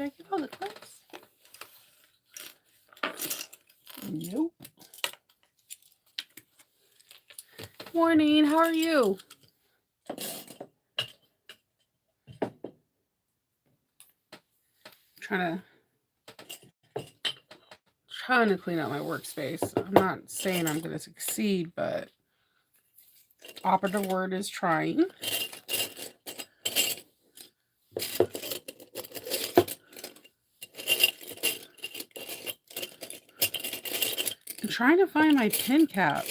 Did I get all the clips? Nope. Morning, how are you? Trying to trying to clean out my workspace. I'm not saying I'm gonna succeed, but operative word is trying. I'm trying to find my pin cap.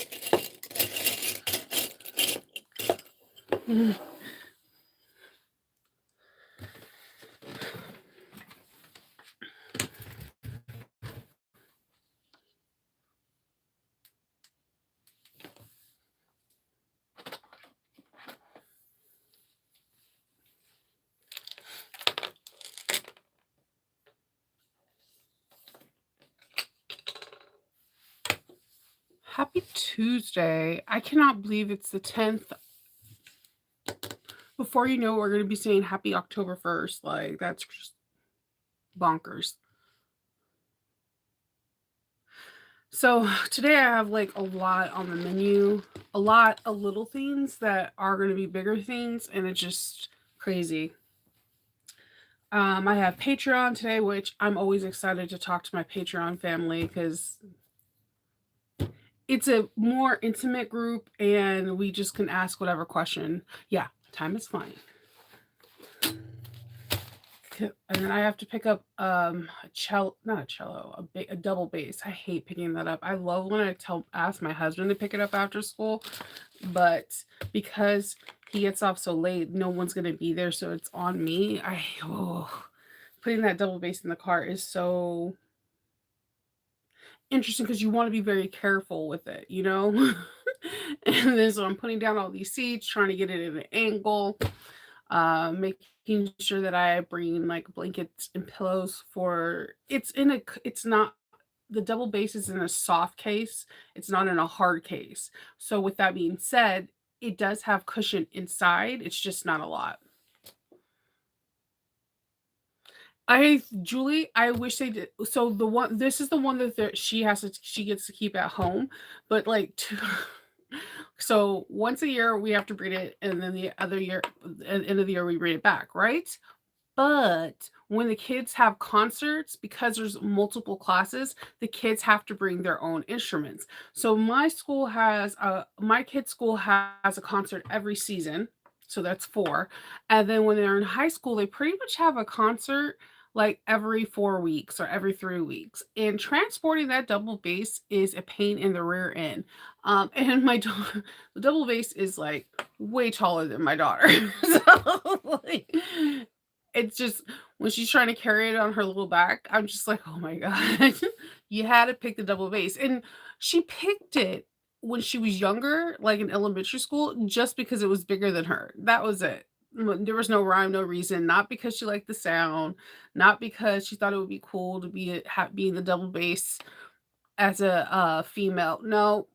Happy Tuesday. I cannot believe it's the 10th. Before you know, we're going to be saying happy October 1st. Like, that's just bonkers. So, today I have like a lot on the menu, a lot of little things that are going to be bigger things, and it's just crazy. I have Patreon today, which I'm always excited to talk to my Patreon family because it's a more intimate group and we just can ask whatever question. Yeah, time is flying. And then I have to pick up a cello, not a cello, a double bass. I hate picking that up. I love when I ask my husband to pick it up after school, but because he gets off so late, no one's gonna be there, so it's on me. Putting that double bass in the car is so interesting because you want to be very careful with it, you know? And then so I'm putting down all these seats, trying to get it at an angle, making sure that I bring like blankets and pillows for it's not the double base is in a soft case, it's not in a hard case. So with that being said, it does have cushion inside, it's just not a lot. Julie, I wish they did. So this is the one that she gets to keep at home, but like so once a year we have to breed it, and then the other year, at the end of the year, we breed it back, right? But when the kids have concerts, because there's multiple classes, the kids have to bring their own instruments. So my kid's school has a concert every season. So that's 4. And then when they're in high school, they pretty much have a concert like every 4 weeks or every 3 weeks. And transporting that double bass is a pain in the rear end. And the double bass is like way taller than my daughter. So like, it's just when she's trying to carry it on her little back, I'm just like, oh my God, you had to pick the double bass. And she picked it when she was younger, like in elementary school, just because it was bigger than her. That was it. There was no rhyme, no reason. Not because she liked the sound, not because she thought it would be cool to be in the double bass as a female. No,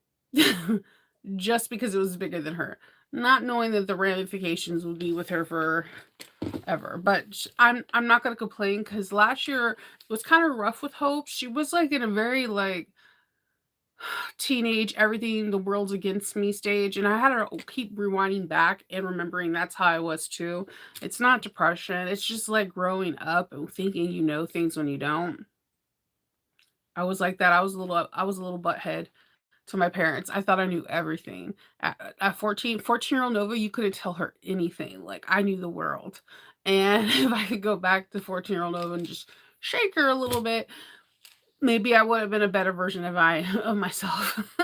just because it was bigger than her. Not knowing that the ramifications would be with her forever. But I'm not gonna complain because last year it was kind of rough with Hope. She was like in a very like teenage, everything, the world's against me stage, and I had to keep rewinding back and remembering that's how I was too. It's not depression, it's just like growing up and thinking you know things when you don't. I was like that. I was a little butthead to my parents. I thought I knew everything. At 14-year-old Nova, you couldn't tell her anything. Like I knew the world. And if I could go back to 14-year-old Nova and just shake her a little bit, maybe I would have been a better version of myself.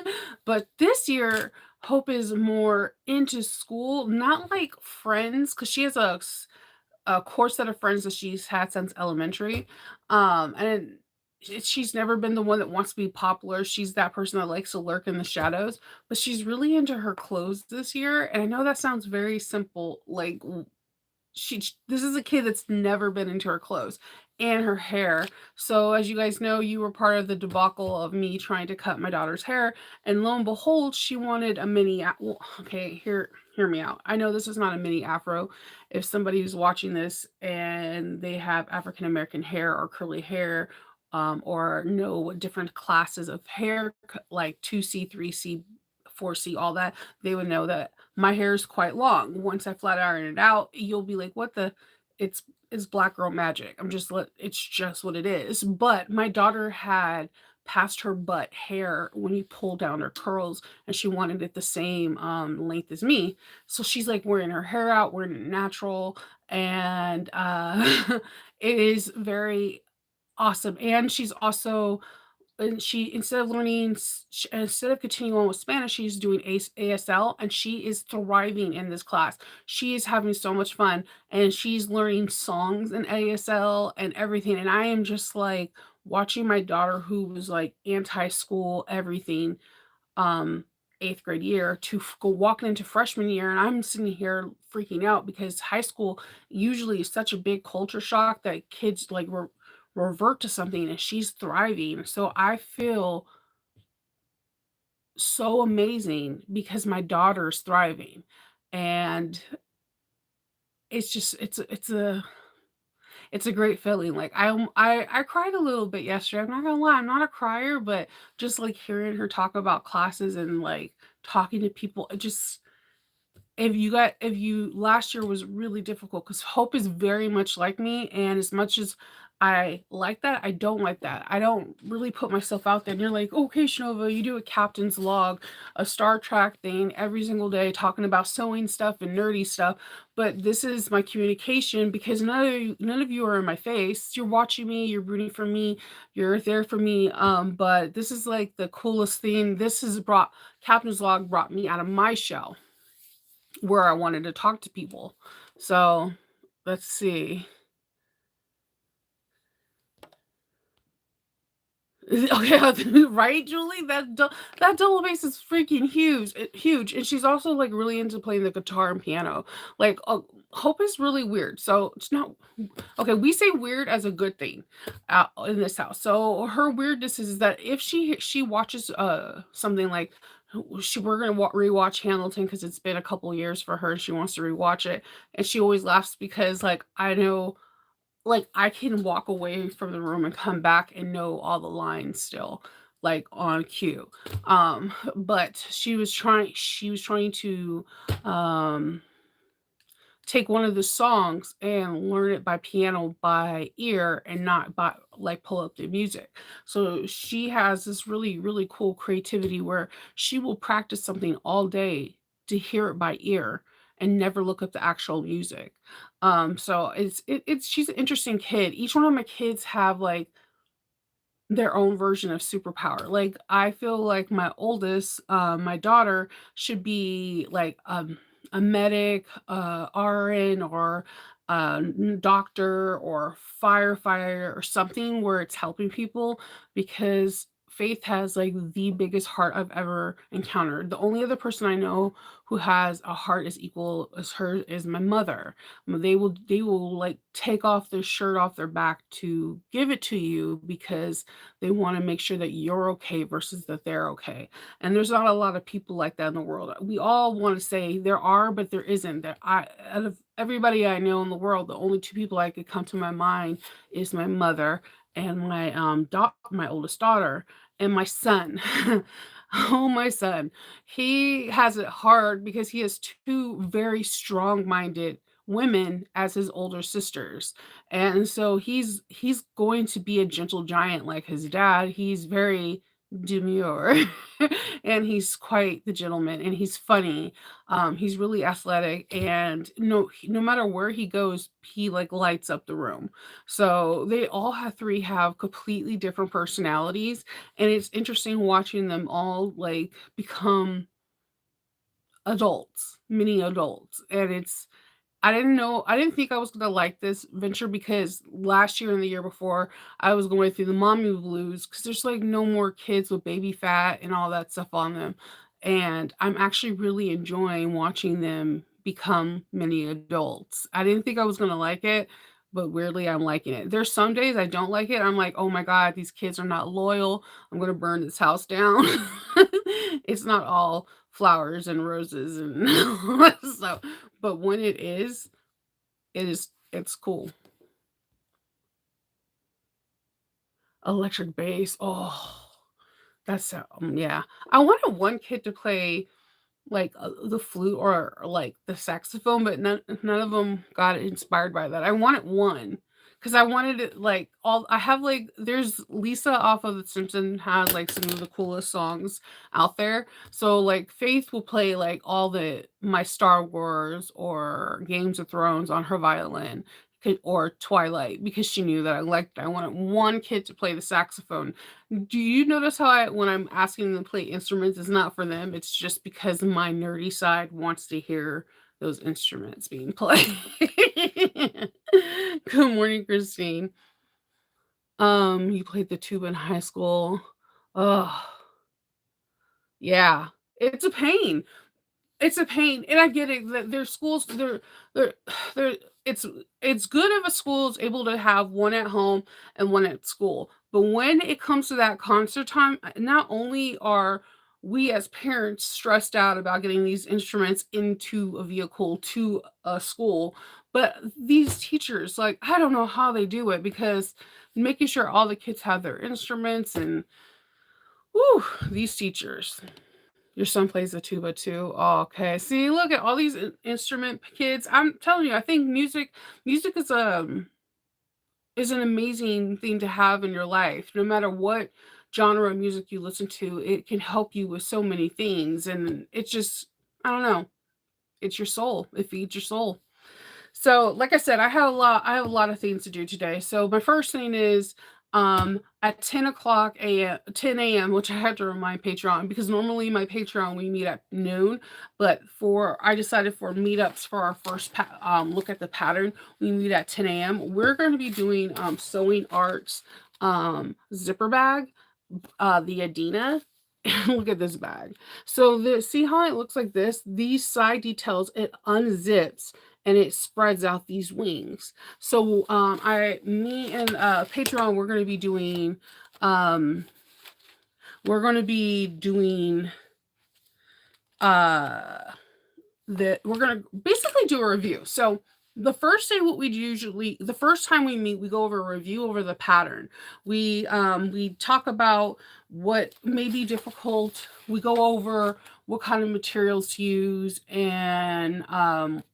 But this year, Hope is more into school, not like friends, because she has a core set of friends that she's had since elementary. And she's never been the one that wants to be popular. She's that person that likes to lurk in the shadows, but she's really into her clothes this year. And I know that sounds very simple, like this is a kid that's never been into her clothes and her hair. So as you guys know, you were part of the debacle of me trying to cut my daughter's hair, and lo and behold, she wanted a well, okay, hear me out. I know this is not a mini afro. If somebody's watching this and they have African American hair or curly hair, or know what different classes of hair, like 2C, 3C, 4C, all that, they would know that my hair is quite long. Once I flat iron it out, you'll be like, "What the?" It's it's black girl magic. It's just what it is. But my daughter had past her butt hair when you pull down her curls, and she wanted it the same length as me. So she's like wearing her hair out, wearing it natural, and it is very awesome. And she's also, and she, instead of instead of continuing on with Spanish, she's doing ASL, and she is thriving in this class. She is having so much fun, and she's learning songs in ASL and everything. And I am just like watching my daughter, who was like anti-school, everything, um, 8th grade year, to go walking into freshman year, and I'm sitting here freaking out because high school usually is such a big culture shock that kids like revert to something, and she's thriving. So I feel so amazing because my daughter's thriving. And it's just it's a great feeling. Like I cried a little bit yesterday. I'm not gonna lie, I'm not a crier, but just like hearing her talk about classes and like talking to people, it just, if you last year was really difficult because Hope is very much like me, and as much as I like that, I don't like that. I don't really put myself out there. And you're like, okay, Shanova, you do a captain's log, a Star Trek thing every single day, talking about sewing stuff and nerdy stuff. But this is my communication because none of you are in my face. You're watching me, you're rooting for me, you're there for me. But this is like the coolest thing. This has brought Captain's log brought me out of my shell where I wanted to talk to people. So let's see. Okay, right, Julie? That double bass is freaking huge, and she's also like really into playing the guitar and piano. Like, Hope is really weird. So it's not okay. We say weird as a good thing in this house. So her weirdness is that if she watches something like, we're gonna rewatch Hamilton because it's been a couple years for her. She wants to rewatch it, and she always laughs because like I know, like, I can walk away from the room and come back and know all the lines still, like, on cue. But she was trying to, um, take one of the songs and learn it by piano by ear and not by like pull up the music. So she has this really, really cool creativity where she will practice something all day to hear it by ear and never look up the actual music. So it's she's an interesting kid. Each one of my kids have like their own version of superpower. Like, I feel like my oldest, my daughter should be like, a medic, RN, or doctor or firefighter or something where it's helping people, because Faith has like the biggest heart I've ever encountered. The only other person I know who has a heart as equal as her is my mother. They will like take off their shirt off their back to give it to you because they want to make sure that you're okay versus that they're okay. And there's not a lot of people like that in the world. We all want to say there are, but there isn't. That I Out of everybody I know in the world, the only two people I could come to my mind is my mother and my oldest daughter and my son. Oh, my son. He has it hard because he has two very strong-minded women as his older sisters. And so he's going to be a gentle giant like his dad. He's very demure and he's quite the gentleman, and he's funny. He's really athletic, and no matter where he goes, he like lights up the room. So they all have three have completely different personalities, and it's interesting watching them all like become adults, mini adults. And I didn't think I was gonna like this venture because last year and the year before, I was going through the mommy blues because there's like no more kids with baby fat and all that stuff on them. And I'm actually really enjoying watching them become mini adults. I didn't think I was gonna like it, but weirdly, I'm liking it. There's some days I don't like it. I'm like, oh my God, these kids are not loyal. I'm gonna burn this house down. It's not all flowers and roses and all that stuff. But when it's cool. Electric bass. Oh, that's yeah. I wanted one kid to play like, the flute or, like, the saxophone, but none of them got inspired by that. I wanted one, because I wanted it, like, all I have, like there's Lisa off of The Simpsons has, like, some of the coolest songs out there. So, like, Faith will play, like, all the my Star Wars or Games of Thrones on her violin, or Twilight, because she knew that I liked it. I wanted one kid to play the saxophone. Do you notice how when I'm asking them to play instruments, it's not for them, it's just because my nerdy side wants to hear those instruments being played. Good morning, Christine. You played the tuba in high school. Oh, yeah. It's a pain. It's a pain, and I get it that their schools they're they're it's it's good if a school is able to have one at home and one at school. But when it comes to that concert time, not only are we as parents stressed out about getting these instruments into a vehicle to a school, but these teachers, like, I don't know how they do it because making sure all the kids have their instruments and whew, these teachers. Your son plays the tuba too. Oh, okay. See, look at all these instrument kids. I'm telling you, I think music is an amazing thing to have in your life. No matter what genre of music you listen to, it can help you with so many things. And it's just, I don't know, it's your soul. It feeds your soul. So, like I said, I have a lot of things to do today. So my first thing is at 10 o'clock a.m. 10 a.m., which I had to remind Patreon because normally my Patreon we meet at noon, but for I decided for meetups for our first look at the pattern, we meet at 10 a.m. We're going to be doing sewing arts zipper bag, the Edina. Look at this bag. So see how it looks like this? These side details, it unzips and it spreads out these wings. So me and Patreon, um we're going to be doing uh that we're going to basically do a review. So the first time we meet, we go over a review over the pattern. We talk about what may be difficult. We go over what kind of materials to use and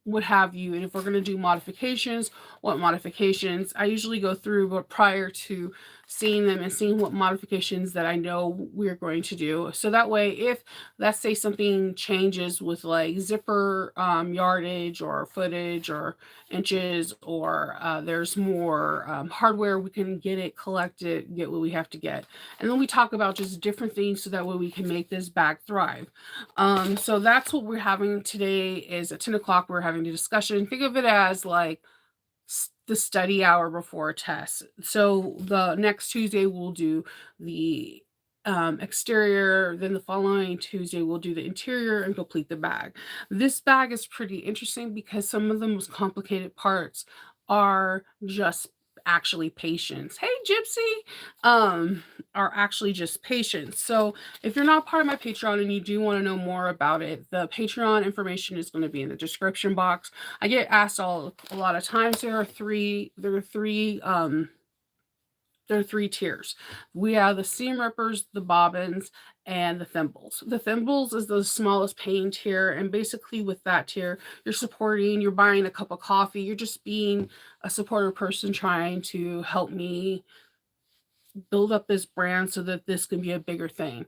what have you. And if we're going to do modifications, what modifications. I usually go through, but prior to seeing them and seeing what modifications that I know we're going to do. So that way, if let's say something changes with like zipper yardage or footage or inches, or there's more hardware, we can get it collected, get what we have to get. And then we talk about just different things so that way we can make this bag thrive. So that's what we're having today is at 10 o'clock, we're having a discussion. Think of it as like the study hour before a test. So the next Tuesday we'll do the exterior, then the following Tuesday we'll do the interior and complete the bag. This bag is pretty interesting because some of the most complicated parts are just actually patience. Hey Gypsy, are actually just patience. So if you're not part of my Patreon and you do want to know more about it, the Patreon information is going to be in the description box. I get asked a lot of times. There are three tiers. We have the seam rippers, the bobbins, and the thimbles. The thimbles is the smallest paying tier, and basically with that tier, you're buying a cup of coffee, you're just being a supportive person trying to help me build up this brand so that this can be a bigger thing.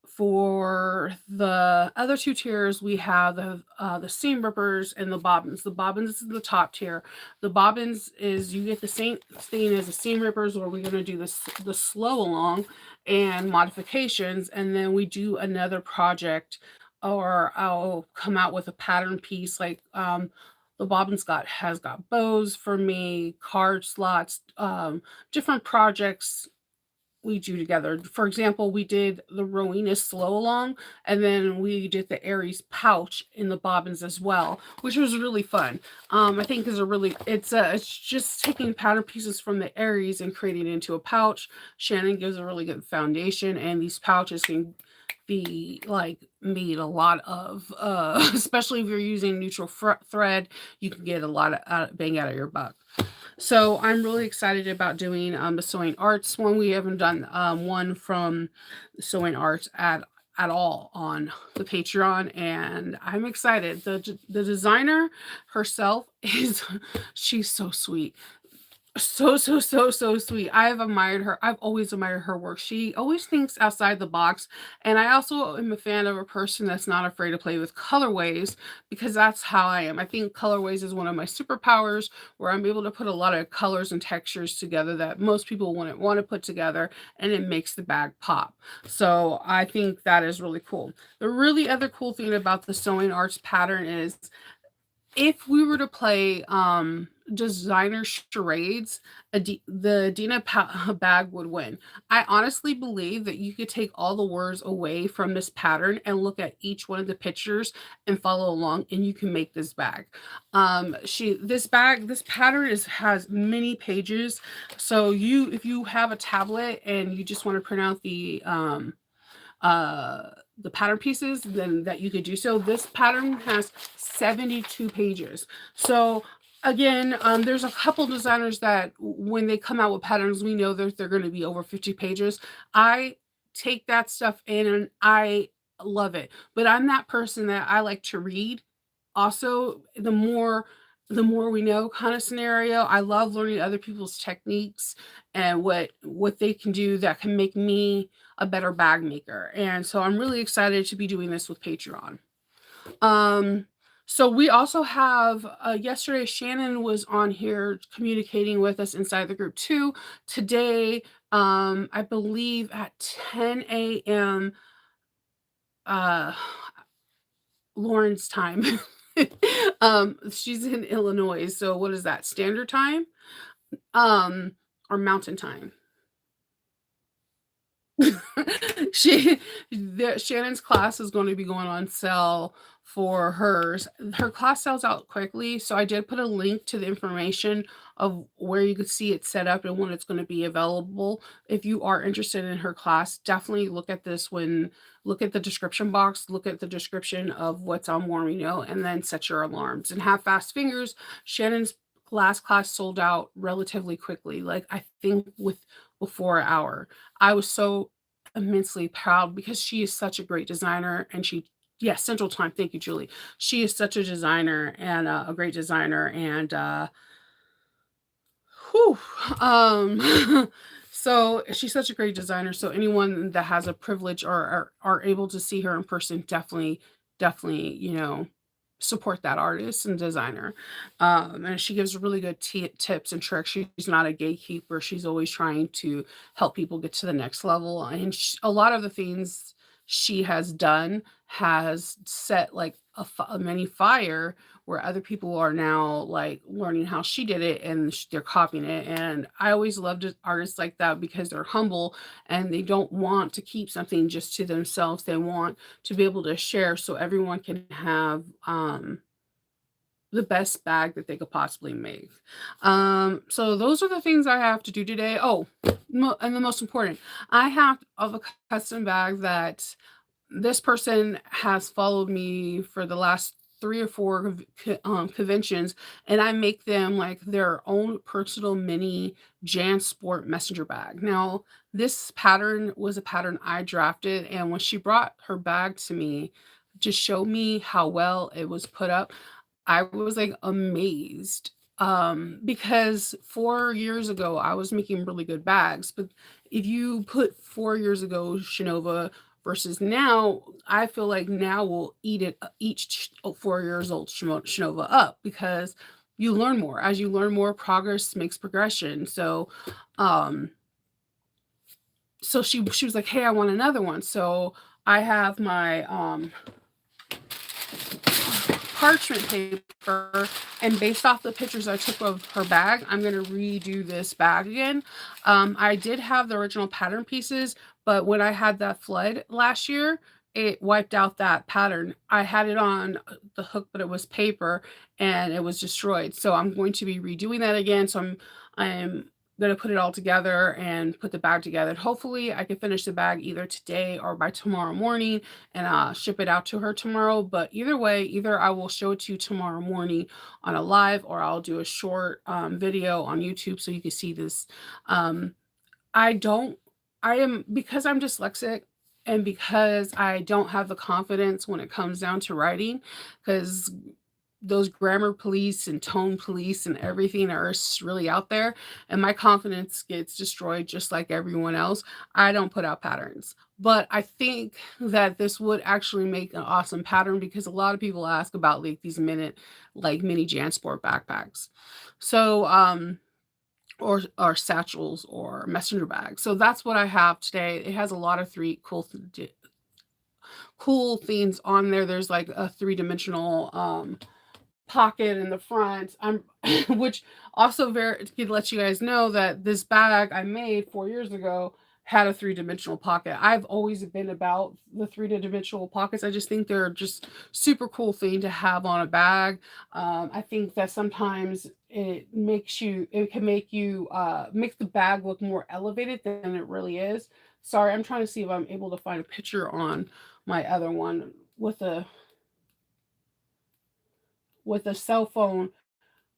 For the other two tiers, we have the seam rippers and the bobbins. The bobbins is the top tier. The bobbins is you get the same thing as the seam rippers, where we're going to do the slow along and modifications, and then we do another project, or I'll come out with a pattern piece like the bobbins has got bows for me, card slots, different projects we do together. For example, we did the Rowena slow along, and then we did the Aries pouch in the bobbins as well, which was really fun. I think is a really it's just taking pattern pieces from the Aries and creating it into a pouch. Shannon gives a really good foundation, and these pouches can be like made a lot of, especially if you're using neutral thread, you can get a lot of bang out of your buck. So I'm really excited about doing the Sewing Arts one. We haven't done one from Sewing Arts at all on the Patreon, and I'm excited. The designer herself is she's so sweet. So sweet. I've admired her. I've always admired her work. She always thinks outside the box. And I also am a fan of a person that's not afraid to play with colorways, because that's how I am. I think colorways is one of my superpowers, where I'm able to put a lot of colors and textures together that most people wouldn't want to put together, and it makes the bag pop. So I think that is really cool. The really other cool thing about the Sewing Arts pattern is, if we were to play designer charades, the Edina bag would win. I honestly believe that you could take all the words away from this pattern and look at each one of the pictures and follow along, and you can make this bag. This pattern has many pages. So if you have a tablet and you just want to print out the pattern pieces, then that you could do so. This pattern has 72 pages. So again, there's a couple designers that when they come out with patterns, we know that they're going to be over 50 pages. I take that stuff in and I love it. But I'm that person that I like to read. Also, the more we know kind of scenario. I love learning other people's techniques and what they can do that can make me a better bag maker. And so I'm really excited to be doing this with Patreon. So we also have yesterday Shannon was on here communicating with us inside the group too. Today, I believe at 10 a.m. Lauren's time. She's in Illinois. So what is that? Standard time? Or mountain time? Shannon's class is going to be going on sale for hers. Her class sells out quickly, so I did put a link to the information of where you could see it set up and when it's going to be available. If you are interested in her class, definitely look at the description box, look at the description of what's on Warmino, and then set your alarms and have fast fingers. Shannon's last class sold out relatively quickly, like I think before an hour. I was so immensely proud because she is such a great designer, and yes, Central Time. Thank you, Julie. She is such a designer and a great designer, and whew, so she's such a great designer. So anyone that has a privilege or are able to see her in person, definitely, support that artist and designer. And she gives really good tips and tricks. She's not a gatekeeper. She's always trying to help people get to the next level. And a lot of the things she has done has set like a mini fire where other people are now like learning how she did it, and they're copying it. And I always loved artists like that because they're humble and they don't want to keep something just to themselves. They want to be able to share so everyone can have the best bag that they could possibly make. So those are the things I have to do today. Oh, and the most important, I have a custom bag that this person has followed me for the last 3 or 4 conventions, and I make them like their own personal mini JanSport messenger bag. Now, this pattern was a pattern I drafted, and when she brought her bag to me to show me how well it was put up, I was like amazed. Because 4 years ago I was making really good bags, but if you put 4 years ago Shinova versus now, I feel like now we'll each 4 years old Shinova up, because you learn more. As you learn more, progress makes progression. So she was like, hey, I want another one. So I have my parchment paper, and based off the pictures I took of her bag, I'm gonna redo this bag again. I did have the original pattern pieces, but when I had that flood last year, it wiped out that pattern. I had it on the hook, but it was paper and it was destroyed. So I'm going to be redoing that again. So I'm gonna put it all together and put the bag together. And hopefully I can finish the bag either today or by tomorrow morning and ship it out to her tomorrow. But either way, either I will show it to you tomorrow morning on a live, or I'll do a short video on YouTube so you can see this. Um, I don't, I am, because I'm dyslexic and because I don't have the confidence when it comes down to writing, because those grammar police and tone police and everything are really out there, and my confidence gets destroyed just like everyone else. I don't put out patterns. But I think that this would actually make an awesome pattern because a lot of people ask about like these mini JanSport backpacks. So or satchels or messenger bags. So that's what I have today. It has a lot of cool things on there. There's like a three-dimensional pocket in the front. I'm which also very to let you guys know that this bag I made 4 years ago had a three-dimensional pocket. I've always been about the three-dimensional pockets. I just think they're just super cool thing to have on a bag. I think that sometimes it can make you make the bag look more elevated than it really is. Sorry, I'm trying to see if I'm able to find a picture on my other one with a cell phone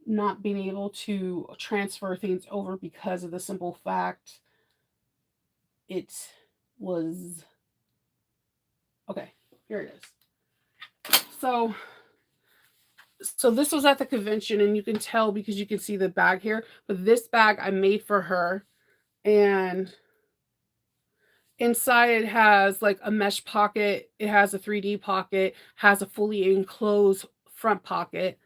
not being able to transfer things over because of the simple fact it was okay. Here it is. So this was at the convention, and you can tell because you can see the bag here. But this bag I made for her, and inside it has like a mesh pocket. It has a 3D pocket, has a fully enclosed front pocket,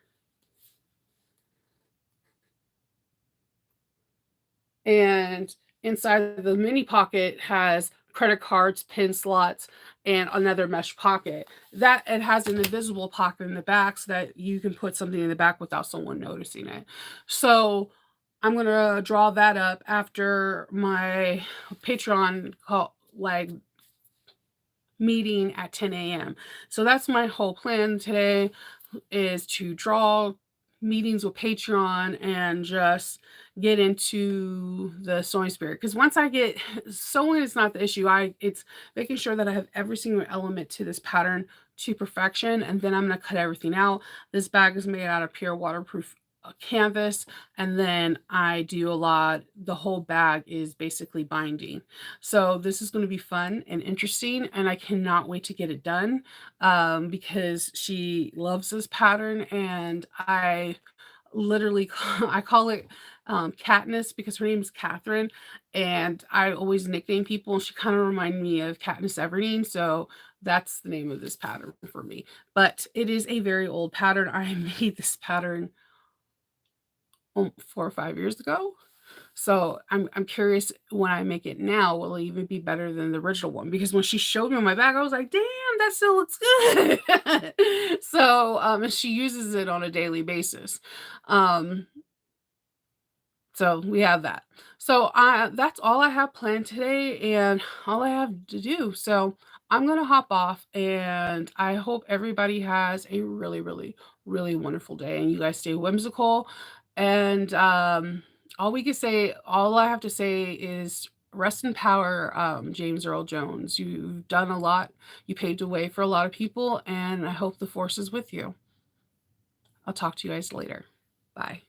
and inside the mini pocket has credit cards, pin slots, and another mesh pocket. That it has an invisible pocket in the back so that you can put something in the back without someone noticing it. So I'm gonna draw that up after my Patreon call, like meeting at 10 a.m. So that's my whole plan today is to draw meetings with Patreon and just get into the sewing spirit. Because once I get sewing is not the issue. It's making sure that I have every single element to this pattern to perfection, and then I'm gonna cut everything out. This bag is made out of pure waterproof canvas, and then I do a lot. The whole bag is basically binding. So this is going to be fun and interesting, and I cannot wait to get it done because she loves this pattern, and I literally I call it Katniss because her name is Catherine, and I always nickname people, and she kind of reminded me of Katniss Everdeen, so that's the name of this pattern for me. But it is a very old pattern. I made this pattern 4 or 5 years ago. So I'm curious when I make it now, will it even be better than the original one? Because when she showed me on my bag, I was like, damn, that still looks good. So and she uses it on a daily basis. Um, so we have that. So that's all I have planned today and all I have to do. So I'm gonna hop off and I hope everybody has a really, really, really wonderful day and you guys stay whimsical. And all I have to say is rest in power, James Earl Jones. You've done a lot, you paved the way for a lot of people, and I hope the force is with you. I'll talk to you guys later. Bye.